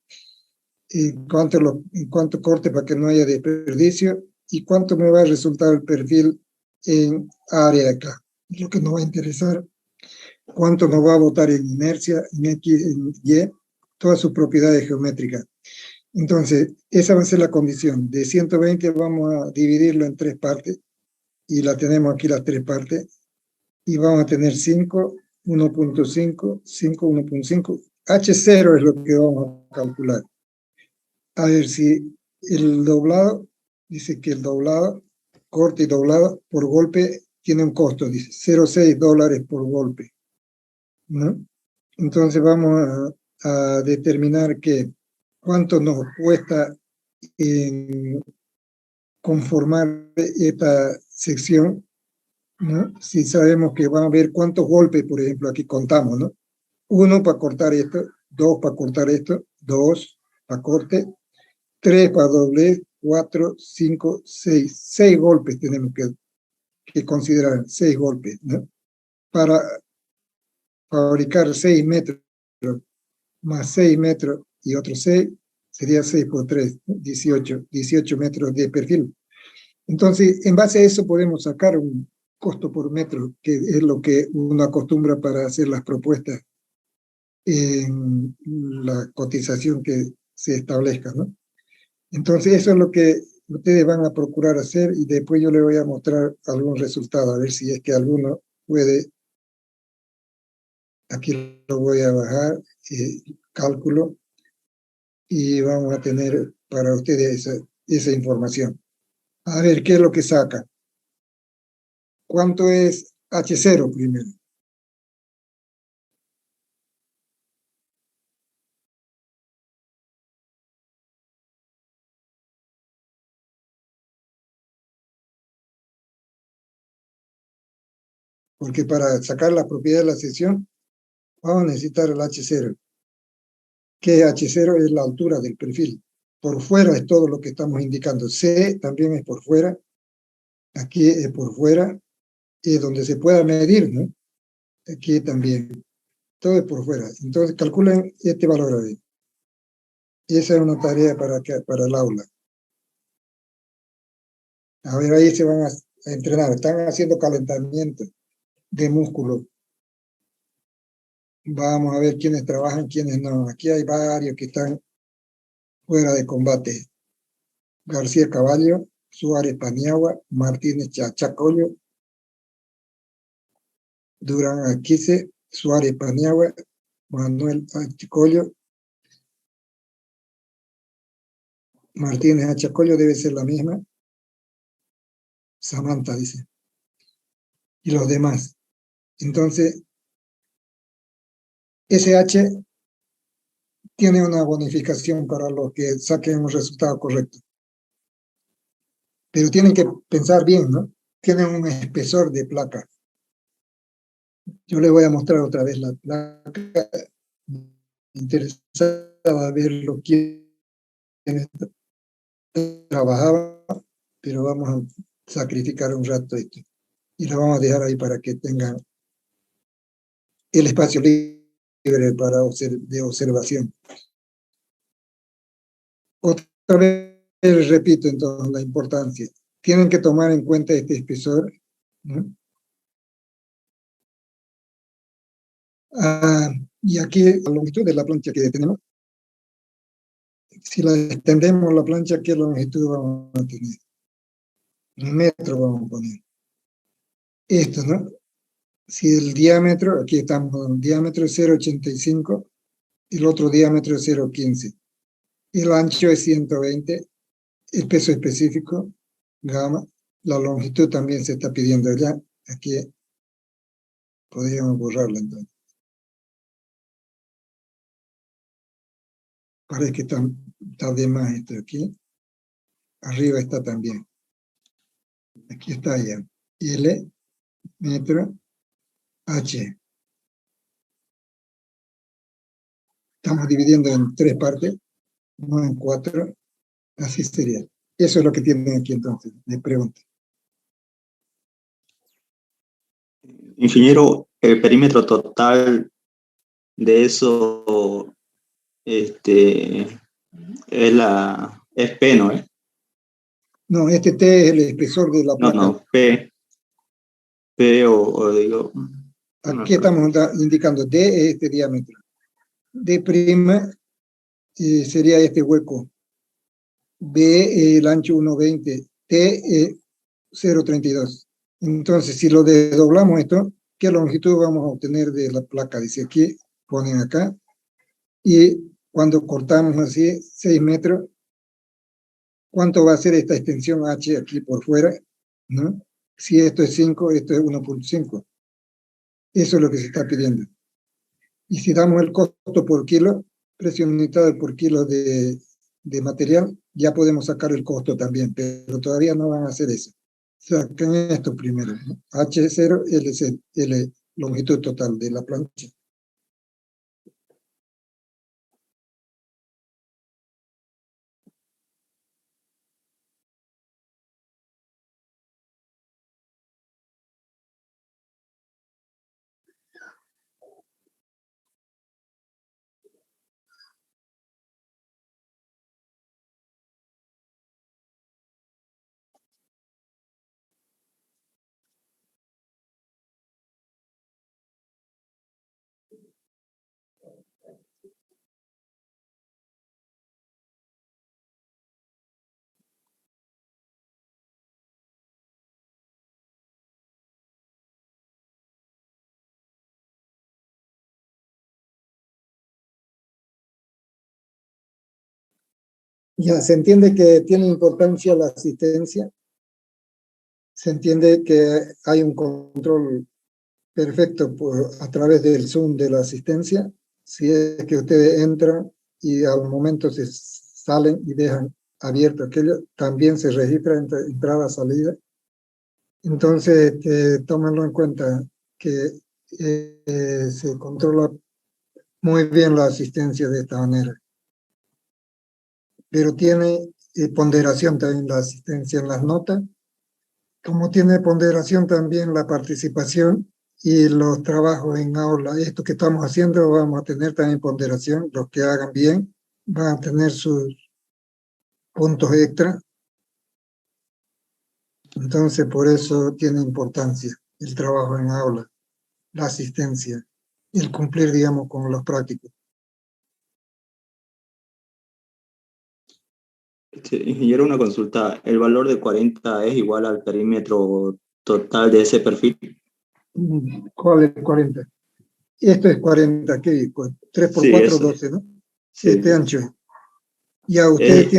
A: cuánto corte para que no haya desperdicio, y cuánto me va a resultar el perfil en área acá. Lo que nos va a interesar, cuánto nos va a botar en inercia, en X, en Y, todas sus propiedades geométricas. Entonces, esa va a ser la condición. De 120 vamos a dividirlo en 3 partes, y la tenemos aquí las 3 partes, y vamos a tener 5, 1,5, 5, 1,5. H0 es lo que vamos a calcular. A ver si el doblado, dice que el doblado, corte y doblado por golpe, tiene un costo, dice, $0,6 por golpe, ¿no? Entonces vamos a determinar que cuánto nos cuesta conformar esta sección, ¿no? Si sabemos que va a haber cuántos golpes, por ejemplo, aquí contamos, ¿no? 1 para cortar esto, 2 para cortar esto, 2 para corte, 3 para doblez, 4, 5, 6. 6 golpes tenemos que considerar, 6 golpes, ¿no? Para fabricar 6 metros, más 6 metros y otros 6, sería 6 por 3, 18 metros de perfil. Entonces, en base a eso podemos sacar un costo por metro, que es lo que uno acostumbra para hacer las propuestas en la cotización que se establezca, ¿no? Entonces, eso es lo que ustedes van a procurar hacer, y después yo les voy a mostrar algún resultado, a ver si es que alguno puede. Aquí lo voy a bajar, cálculo, y vamos a tener para ustedes esa información. A ver, ¿qué es lo que saca? ¿Cuánto es H0 primero? Porque para sacar la propiedad de la sección, vamos a necesitar el H0. Que H0 es la altura del perfil. Por fuera es todo lo que estamos indicando. C también es por fuera. Aquí es por fuera. Y donde se pueda medir, ¿no? Aquí también. Todo es por fuera. Entonces calculen este valor ahí. Esa es una tarea para el aula. A ver, ahí se van a entrenar. Están haciendo calentamiento de músculo. Vamos a ver quiénes trabajan, quiénes no. Aquí hay varios que están fuera de combate. García Caballo, Suárez Paniagua, Martínez Chachacollo, Durán Alquice, Suárez Paniagua, Manuel Achacollo, Martínez Achacollo debe ser la misma. Samantha dice. Y los demás. Entonces, SH tiene una bonificación para los que saquen un resultado correcto. Pero tienen que pensar bien, ¿no? Tienen un espesor de placa. Yo les voy a mostrar otra vez la placa. Interesada verlo quién trabajaba, pero vamos a sacrificar un rato esto. Y lo vamos a dejar ahí para que tengan el espacio libre para de observación. Otra vez repito entonces la importancia. Tienen que tomar en cuenta este espesor, ¿no? Y aquí la longitud de la plancha que tenemos. Si la extendemos la plancha, ¿qué longitud vamos a tener? Un metro vamos a poner. Esto, ¿no? Si el diámetro, aquí estamos, el diámetro es 0,85, el otro diámetro es 0,15. El ancho es 120, el peso específico, gamma, la longitud también se está pidiendo allá. Aquí podríamos borrarla entonces. Parece que está de más esto aquí. Arriba está también. Aquí está ya. L, metro, H. Estamos dividiendo en 3 partes, no en 4. Así sería. Eso es lo que tienen aquí entonces, me pregunto.
F: Ingeniero, el perímetro total de eso es P, ¿no?
A: No, este T es el espesor de la
F: No,
A: placa.
F: no, P o digo.
A: Aquí estamos indicando D es este diámetro. D' sería este hueco. B el ancho 1,20. T 0,32. Entonces, si lo desdoblamos esto, ¿qué longitud vamos a obtener de la placa? Dice aquí, ponen acá. Y cuando cortamos así 6 metros, ¿cuánto va a ser esta extensión H aquí por fuera? ¿No? Si esto es 5, esto es 1,5. Eso es lo que se está pidiendo. Y si damos el costo por kilo, precio unitario por kilo de material, ya podemos sacar el costo también, pero todavía no van a hacer eso. Saquen esto primero, ¿no? H0, L longitud total de la plancha. Ya, se entiende que tiene importancia la asistencia, se entiende que hay un control perfecto a través del Zoom de la asistencia. Si es que ustedes entran y al momento se salen y dejan abierto aquello, también se registra entrada, salida. Entonces, tómenlo en cuenta que se controla muy bien la asistencia de esta manera. Pero tiene ponderación también la asistencia en las notas, como tiene ponderación también la participación y los trabajos en aula. Esto que estamos haciendo vamos a tener también ponderación. Los que hagan bien van a tener sus puntos extra. Entonces, por eso tiene importancia el trabajo en aula, la asistencia. el cumplir, digamos, con los prácticos.
F: Ingeniero, una consulta. ¿El valor de 40 es igual al perímetro total de ese perfil?
A: ¿Cuál es 40? Esto es 40, ¿qué? Pues 3 por
F: Sí,
A: 4,
F: eso.
A: 12, ¿no?
F: Sí.
A: Este ancho. Ya ustedes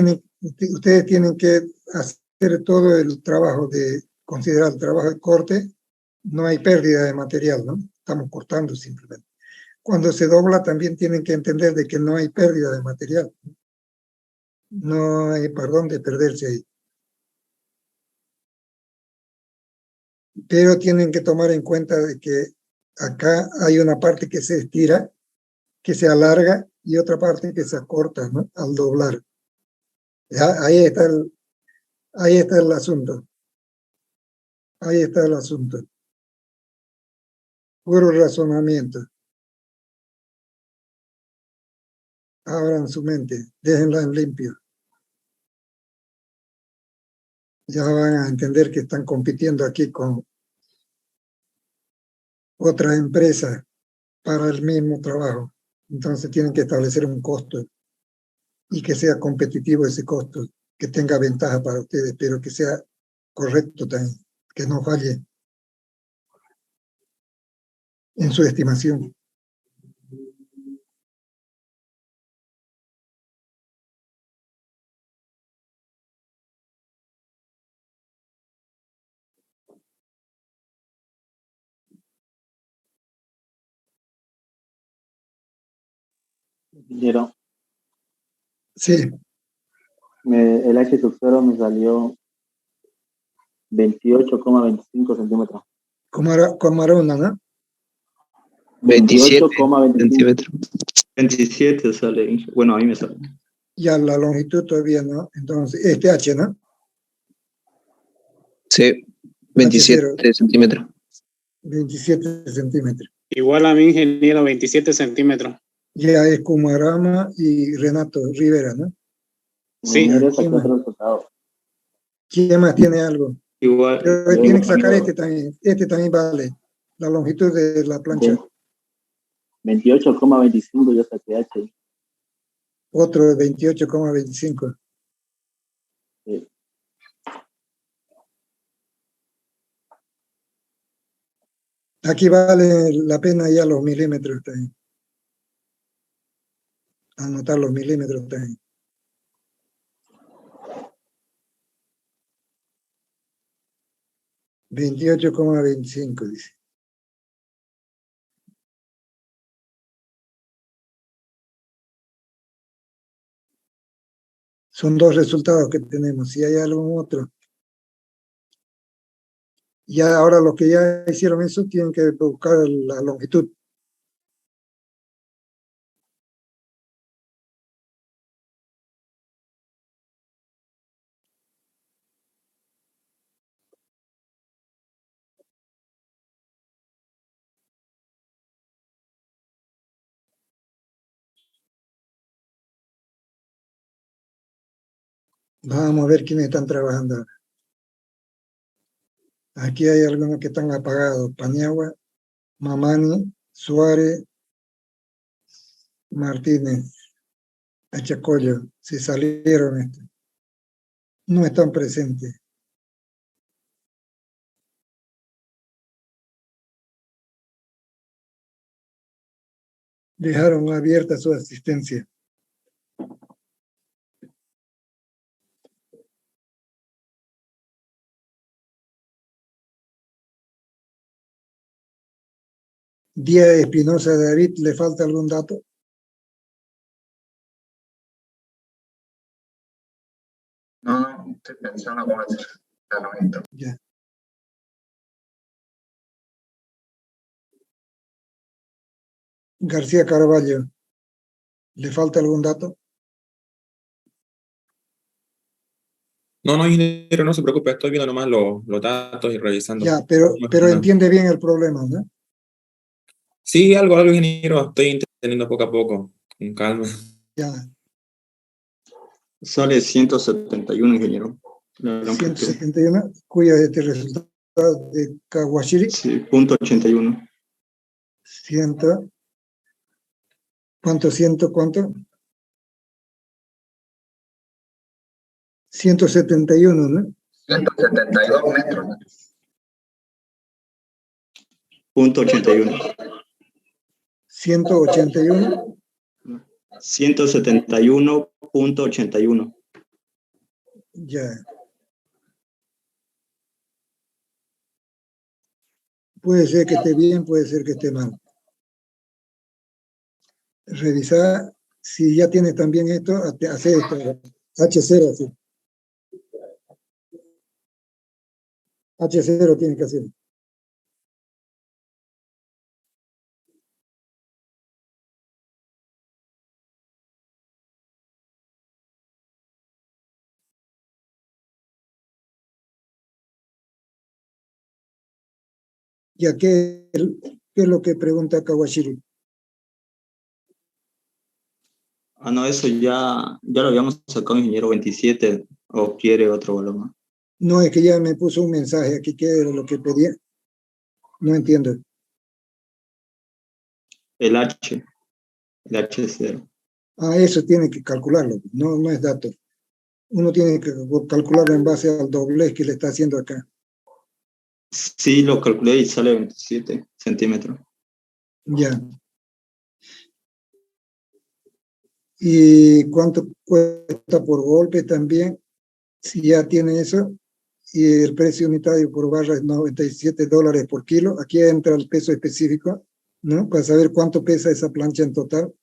A: tienen que hacer todo el trabajo de considerar el trabajo de corte. No hay pérdida de material, ¿no? Estamos cortando simplemente. Cuando se dobla también tienen que entender de que no hay pérdida de material. No hay por dónde perderse ahí. Pero tienen que tomar en cuenta de que acá hay una parte que se estira, que se alarga, y otra parte que se acorta, ¿no? Al doblar. Ya, ahí está el asunto. Ahí está el asunto. Puro razonamiento. Abran su mente, déjenla en limpio. Ya van a entender que están compitiendo aquí con otra empresa para el mismo trabajo. Entonces tienen que establecer un costo y que sea competitivo ese costo, que tenga ventaja para ustedes, pero que sea correcto también, que no falle en su estimación.
C: Ingeniero,
A: Sí,
C: el H sub 0 me salió 28,25 centímetros.
A: como Arona, ¿no?
G: 27
C: 28,25.
G: centímetros.
F: 27 sale. Bueno, a mí me sale.
A: Ya la longitud todavía no. Entonces, este H, ¿no?
G: Sí, 27
A: H0,
G: centímetros.
A: 27 centímetros.
E: Igual a mi ingeniero, 27 centímetros.
A: Ya es Kumarama y Renato Rivera, ¿no?
E: Sí.
C: Ingeniero,
A: ¿Quién
C: saqué
A: más?
C: otro resultado.
A: ¿Quién más tiene algo?
F: Igual,
A: Pero
C: Yo
A: tiene
C: le
A: que sacar
C: pongo
A: este también vale. La longitud de la plancha.
C: 28,25 yo saqué H.
A: Otro de 28,25.
C: Sí.
A: Aquí vale la pena ya los milímetros también. Anotar los milímetros también. $28,25, dice. Son dos resultados que tenemos. Si hay algún otro. Ya ahora los que ya hicieron eso tienen que buscar la longitud. Vamos a ver quiénes están trabajando ahora. Aquí hay algunos que están apagados. Paniagua, Mamani, Suárez, Martínez, Achacoyo. Se salieron estos. No están presentes. Dejaron abierta su asistencia. Díaz Espinosa David, ¿le falta algún dato?
B: No, estoy pensando cómo hacer la longitud.
A: Ya. García Carballo, ¿le falta algún dato?
B: No, no, ingeniero, no se preocupe, estoy viendo nomás los datos y revisando.
A: Ya, pero entiende bien el problema, ¿no?
B: Sí, algo, ingeniero, estoy entendiendo poco a poco, con calma.
A: Ya,
F: sale 171, ingeniero. La longitud.
A: 171, cuya este resultado de Kawashiri,
F: Sí, punto 81.
A: 171. ¿Cuánto? 171, ¿no?
G: 172 metros, ¿no?
F: Punto 81.
A: 181.
F: 171.81.
A: Ya. Puede ser que esté bien, puede ser que esté mal. Revisar si ya tienes también esto, hacer esto, H0, así. H0 tiene que hacer. Ya qué es lo que pregunta Kawashiri.
F: Ah, no, eso ya lo habíamos sacado en ingeniero 27, o quiere otro valor más.
A: No, es que ya me puso un mensaje aquí, ¿qué era lo que pedía? No entiendo.
F: El H0.
A: Ah, eso tiene que calcularlo, no es dato. Uno tiene que calcularlo en base al doblez que le está haciendo acá.
F: Sí, lo calculé y sale 27 centímetros.
A: Ya. ¿Y cuánto cuesta por golpe también? Si ya tiene eso, y el precio unitario por barra es $97 por kilo, aquí entra el peso específico, ¿no? Para saber cuánto pesa esa plancha en total.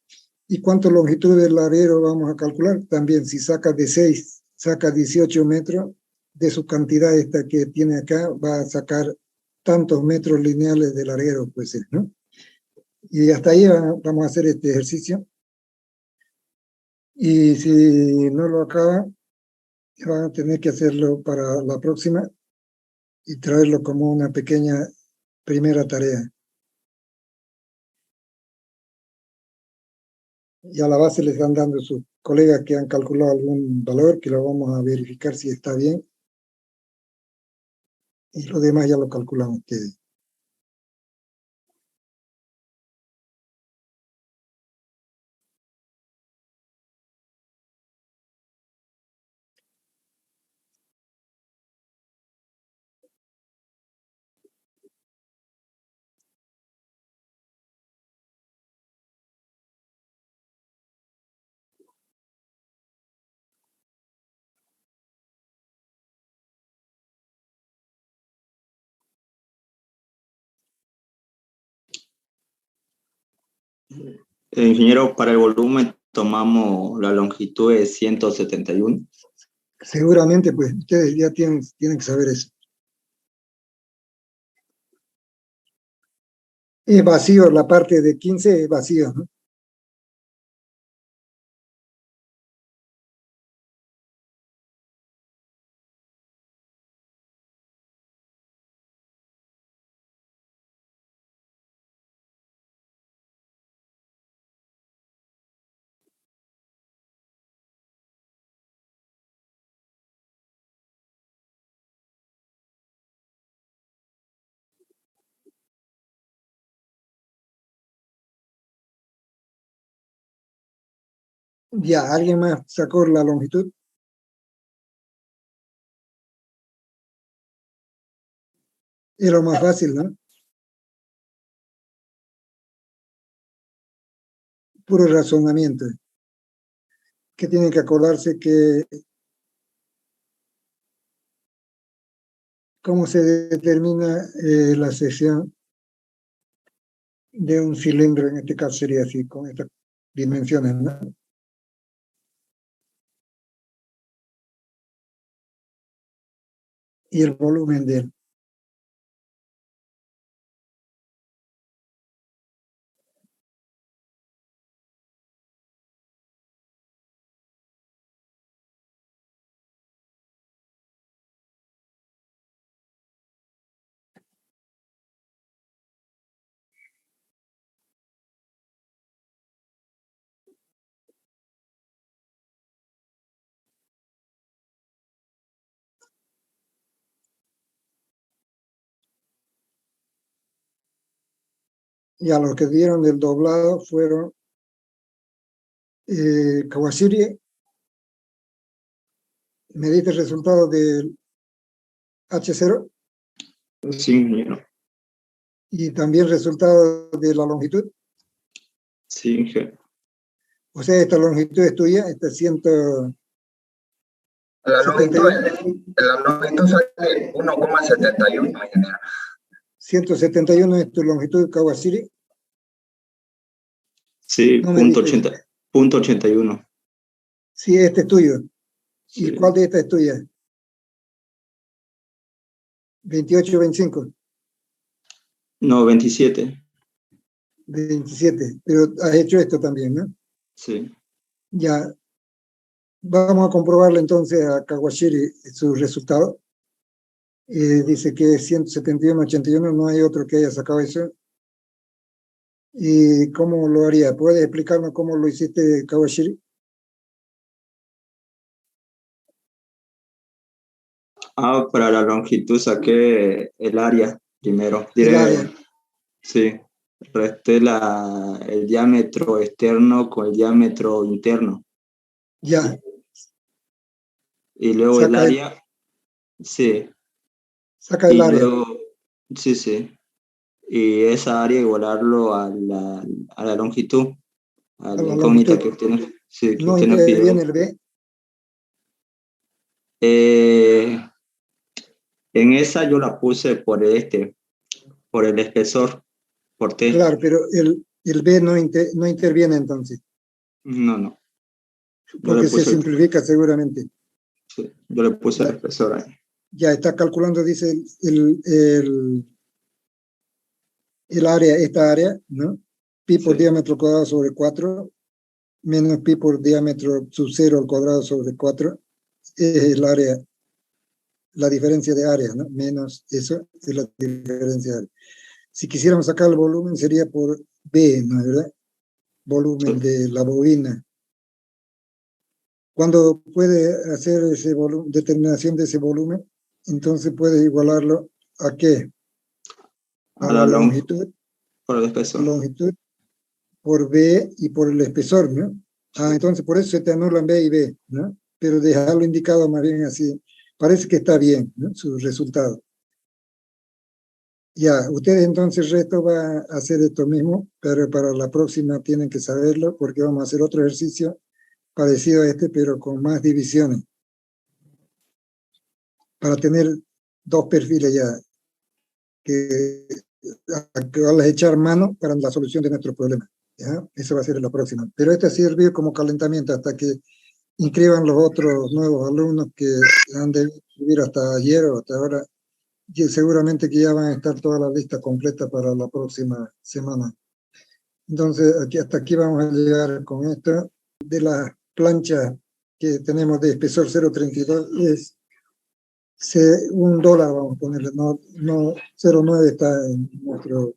A: ¿Y cuánto longitud del larguero vamos a calcular? También, si saca de 6, saca 18 metros, de su cantidad esta que tiene acá, va a sacar tantos metros lineales de larguero, pues, ¿no? Y hasta ahí vamos a hacer este ejercicio. Y si no lo acaba, van a tener que hacerlo para la próxima y traerlo como una pequeña primera tarea. Y a la base les están dando sus colegas que han calculado algún valor, que lo vamos a verificar si está bien. Y lo demás ya lo calculan ustedes.
F: Ingeniero, para el volumen tomamos la longitud de 171.
A: Seguramente, pues, ustedes ya tienen que saber eso. Es vacío, la parte de 15 es vacío, ¿no? Ya, ¿alguien más sacó la longitud? Es lo más fácil, ¿no? Puro razonamiento. Que tienen que acordarse que cómo se determina la sección de un cilindro, en este caso sería así, con estas dimensiones, ¿no? Y el volumen de él. Y a los que dieron del doblado fueron Kawashiri, me diste el resultado del H0
F: Sí, ingeniero.
A: y también resultado de la longitud.
F: Sí, ingeniero.
A: O sea, esta longitud es tuya, esta 171.
G: La longitud sale 1,71, ingeniero.
A: 171 es tu longitud, Kawashiri.
F: Sí,
A: No me
F: punto
A: dice.
F: 81.
A: Sí, este es tuyo.
F: Sí.
A: ¿Y cuál de estas es tuya? 28, 25,
F: No, 27.
A: 27. Pero has hecho esto también, ¿no?
F: Sí.
A: Ya. Vamos a comprobarle entonces a Kawashiri su resultado. Dice que es 171,81, no hay otro que haya sacado eso. ¿Y cómo lo haría? ¿Puedes explicarnos cómo lo hiciste, Kawashiri?
F: Para la longitud saqué el área primero.
A: El área.
F: Sí. Resté el diámetro externo con el diámetro interno.
A: Ya.
F: Y luego el área. Sí.
A: Saca el
F: Y
A: área.
F: luego, sí. Y esa área igualarlo a la longitud, a la
A: la
F: incógnita
A: longitud.
F: que
A: No
F: usted nos pidió.
A: interviene el B.
F: En esa yo la puse por el espesor, por T.
A: Claro, pero el B no interviene entonces,
F: No.
A: porque se simplifica seguramente.
F: Sí, yo le puse el espesor ahí.
A: Ya está calculando, dice el área, esta área, ¿no? Pi por diámetro cuadrado sobre 4, menos pi por diámetro sub 0 al cuadrado sobre 4, es el área, la diferencia de área, ¿no? Menos eso es la diferencia de área. Si quisiéramos sacar el volumen sería por B, ¿no es verdad? Volumen de la bobina. Cuando puede hacer ese volumen, determinación de ese volumen, entonces puede igualarlo ¿a qué? A la longitud,
F: por el espesor.
A: Longitud por B y por el espesor, ¿no? Entonces por eso se te anulan B y B, ¿no? Pero dejarlo indicado más bien así. Parece que está bien, ¿no? Su resultado. Ya, ustedes entonces el resto va a hacer esto mismo, pero para la próxima tienen que saberlo porque vamos a hacer otro ejercicio parecido a este, pero con más divisiones. Para tener dos perfiles ya, que van a echar mano para la solución de nuestros problemas. ¿Ya? Eso va a ser en la próxima. Pero este sirve como calentamiento hasta que inscriban los otros nuevos alumnos que han de inscribir hasta ayer o hasta ahora. Y seguramente que ya van a estar toda la lista completa para la próxima semana. Entonces, hasta aquí vamos a llegar con esto. De las planchas que tenemos de espesor 0.32 es $1, vamos a ponerle, no 0.9 está en nuestro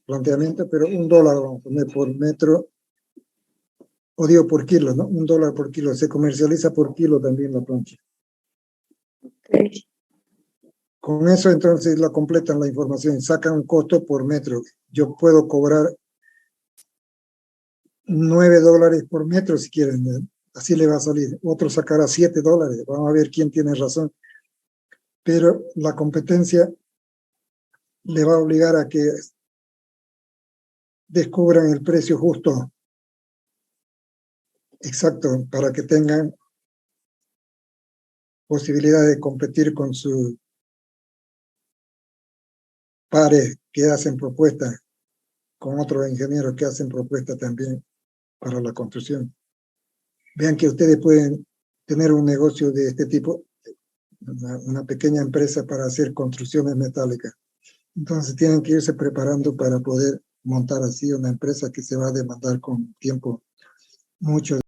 A: planteamiento, pero $1 vamos a poner por metro, o digo por kilo, ¿no? $1 por kilo, se comercializa por kilo también la plancha. Con eso entonces la completan la información, sacan un costo por metro. Yo puedo cobrar $9 por metro si quieren, ¿no? Así le va a salir. Otro sacará $7, vamos a ver quién tiene razón. Pero la competencia le va a obligar a que descubran el precio justo, exacto, para que tengan posibilidad de competir con sus pares que hacen propuestas, con otros ingenieros que hacen propuestas también para la construcción. Vean que ustedes pueden tener un negocio de este tipo, una pequeña empresa para hacer construcciones metálicas. Entonces tienen que irse preparando para poder montar así una empresa que se va a demandar con tiempo mucho.